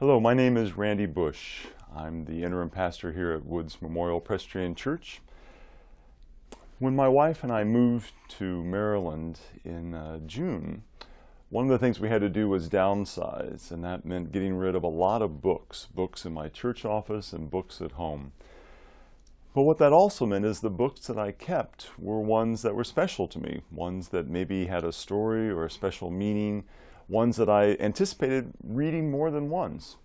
Hello, my name is Randy Bush. I'm the interim pastor here at Woods Memorial Presbyterian Church. When my wife and I moved to Maryland in June, one of the things we had to do was downsize, and that meant getting rid of a lot of books in my church office and books at home. But what that also meant is the books that I kept were ones that were special to me, ones that maybe had a story or a special meaning, ones that I anticipated reading more than once.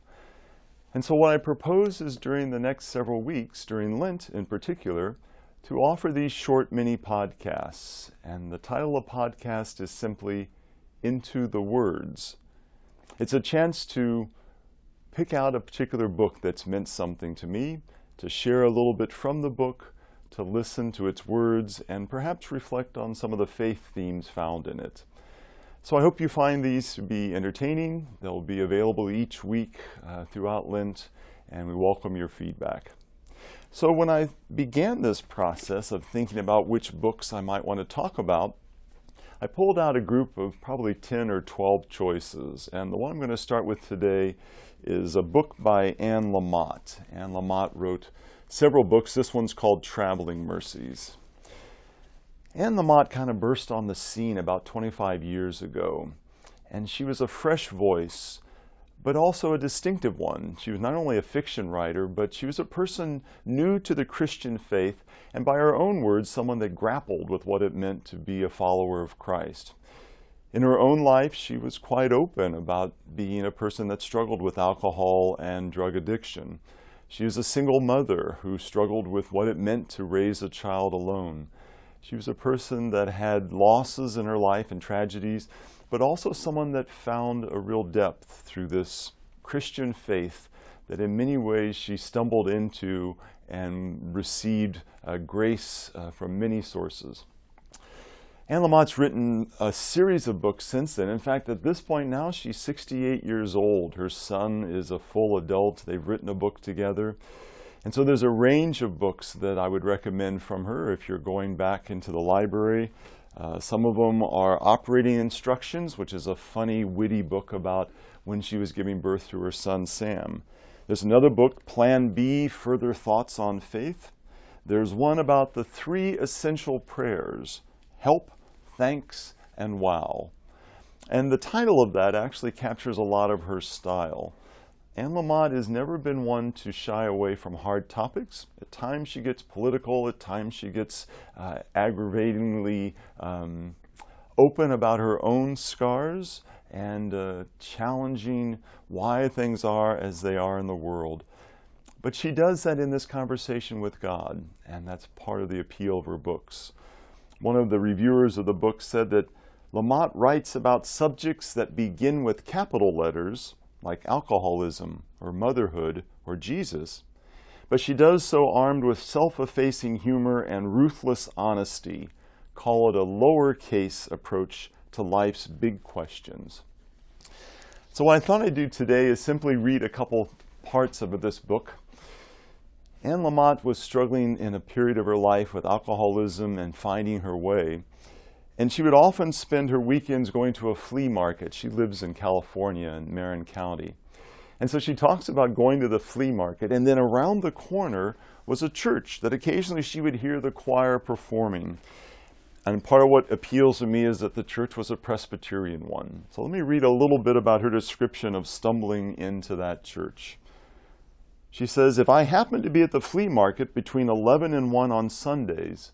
And so what I propose is during the next several weeks, during Lent in particular, to offer these short mini podcasts. And the title of the podcast is simply Into the Words. It's a chance to pick out a particular book that's meant something to me, to share a little bit from the book, to listen to its words, and perhaps reflect on some of the faith themes found in it. So I hope you find these to be entertaining. They'll be available each week throughout Lent, and we welcome your feedback. So when I began this process of thinking about which books I might want to talk about, I pulled out a group of probably 10 or 12 choices, and the one I'm going to start with today is a book by Lamott. Lamott wrote several books. This one's called Traveling Mercies. Lamott kind of burst on the scene about 25 years ago, and she was a fresh voice, but also a distinctive one. She was not only a fiction writer, but she was a person new to the Christian faith, and by her own words, someone that grappled with what it meant to be a follower of Christ. In her own life, she was quite open about being a person that struggled with alcohol and drug addiction. She was a single mother who struggled with what it meant to raise a child alone. She was a person that had losses in her life and tragedies, but also someone that found a real depth through this Christian faith that in many ways she stumbled into and received grace from many sources. Lamott's written a series of books since then. In fact, at this point now, she's 68 years old. Her son is a full adult. They've written a book together. And so there's a range of books that I would recommend from her if you're going back into the library. Some of them are Operating Instructions, which is a funny, witty book about when she was giving birth to her son, Sam. There's another book, Plan B, Further Thoughts on Faith. There's one about the 3 essential prayers, help, thanks, and wow. And the title of that actually captures a lot of her style. Lamott has never been one to shy away from hard topics. At times she gets political, at times she gets aggravatingly open about her own scars and challenging why things are as they are in the world. But she does that in this conversation with God, and that's part of the appeal of her books. One of the reviewers of the book said that Lamott writes about subjects that begin with capital letters, like alcoholism or motherhood or Jesus, but she does so armed with self-effacing humor and ruthless honesty. Call it a lowercase approach to life's big questions. So what I thought I'd do today is simply read a couple parts of this book. Lamott was struggling in a period of her life with alcoholism and finding her way. And she would often spend her weekends going to a flea market. She lives in California in Marin County. And so she talks about going to the flea market, and then around the corner was a church that occasionally she would hear the choir performing. And part of what appeals to me is that the church was a Presbyterian one. So let me read a little bit about her description of stumbling into that church. She says, "If I happened to be at the flea market between 11 and 1 on Sundays,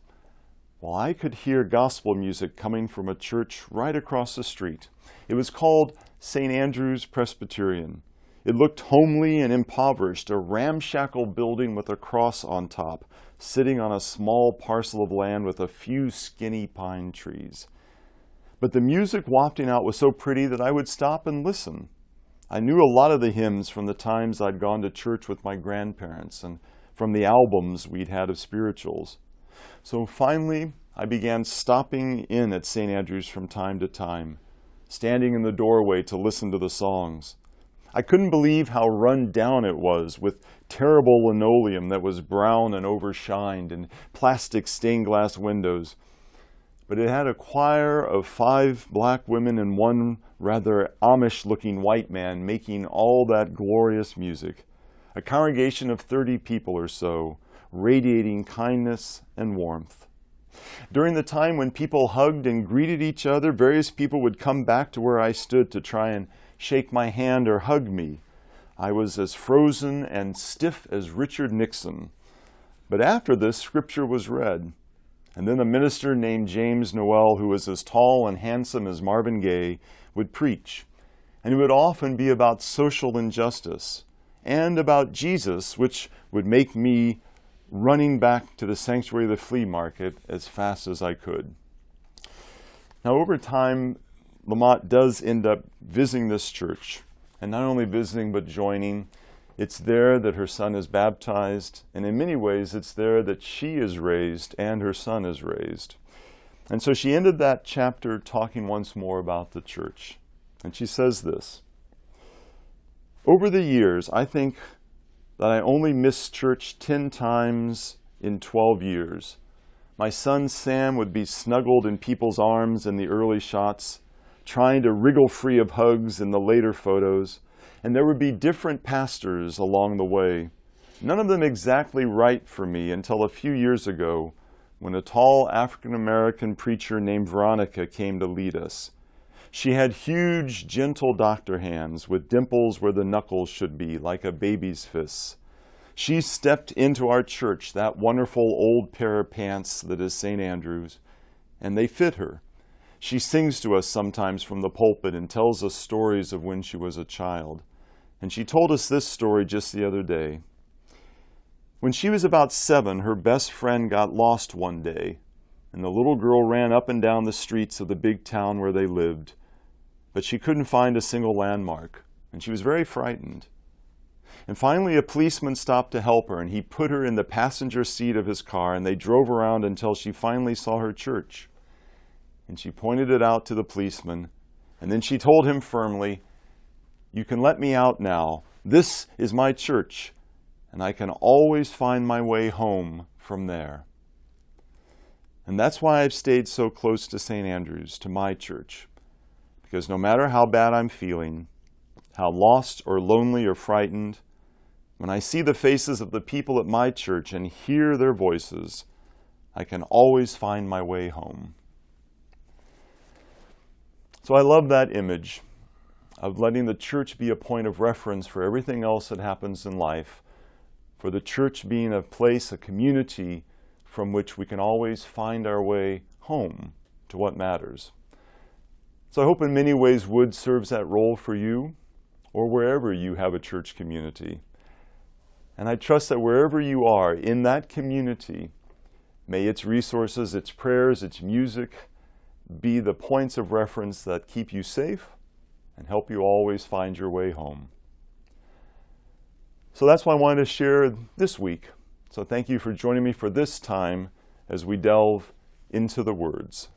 well, I could hear gospel music coming from a church right across the street. It was called St. Andrew's Presbyterian. It looked homely and impoverished, a ramshackle building with a cross on top, sitting on a small parcel of land with a few skinny pine trees. But the music wafting out was so pretty that I would stop and listen. I knew a lot of the hymns from the times I'd gone to church with my grandparents and from the albums we'd had of spirituals. So finally, I began stopping in at St. Andrew's from time to time, standing in the doorway to listen to the songs. I couldn't believe how run down it was, with terrible linoleum that was brown and overshined and plastic stained glass windows. but it had a choir of 5 black women and one rather Amish-looking white man making all that glorious music. A congregation of 30 people or so, radiating kindness and warmth. During the time when people hugged and greeted each other, various people would come back to where I stood to try and shake my hand or hug me. I was as frozen and stiff as Richard Nixon. But after this, scripture was read. And then a minister named James Noel, who was as tall and handsome as Marvin Gaye, would preach. And it would often be about social injustice and about Jesus, which would make me running back to the sanctuary of the flea market as fast as I could. Now, over time, Lamott does end up visiting this church, and not only visiting but joining. It's there that her son is baptized, and in many ways it's there that she is raised and her son is raised. And so she ended that chapter talking once more about the church. And she says this: "Over the years, I think that I only missed church 10 times in 12 years. My son Sam would be snuggled in people's arms in the early shots, trying to wriggle free of hugs in the later photos. And there would be different pastors along the way, none of them exactly right for me until a few years ago when a tall African-American preacher named Veronica came to lead us. She had huge, gentle doctor hands with dimples where the knuckles should be, like a baby's fists. She stepped into our church, that wonderful old pair of pants that is St. Andrew's, and they fit her. She sings to us sometimes from the pulpit and tells us stories of when she was a child. And she told us this story just the other day. When she was about 7, her best friend got lost one day, and the little girl ran up and down the streets of the big town where they lived, but she couldn't find a single landmark, and she was very frightened. And finally a policeman stopped to help her, and he put her in the passenger seat of his car, and they drove around until she finally saw her church. And she pointed it out to the policeman, and then she told him firmly, 'You can let me out now. This is my church, and I can always find my way home from there.' And that's why I've stayed so close to St. Andrew's, to my church, because no matter how bad I'm feeling, how lost or lonely or frightened, when I see the faces of the people at my church and hear their voices, I can always find my way home." So I love that image of letting the church be a point of reference for everything else that happens in life, for the church being a place, a community from which we can always find our way home to what matters. So I hope in many ways Wood serves that role for you, or wherever you have a church community. And I trust that wherever you are in that community, may its resources, its prayers, its music be the points of reference that keep you safe and help you always find your way home. So that's what I wanted to share this week. So thank you for joining me for this time as we delve into the words.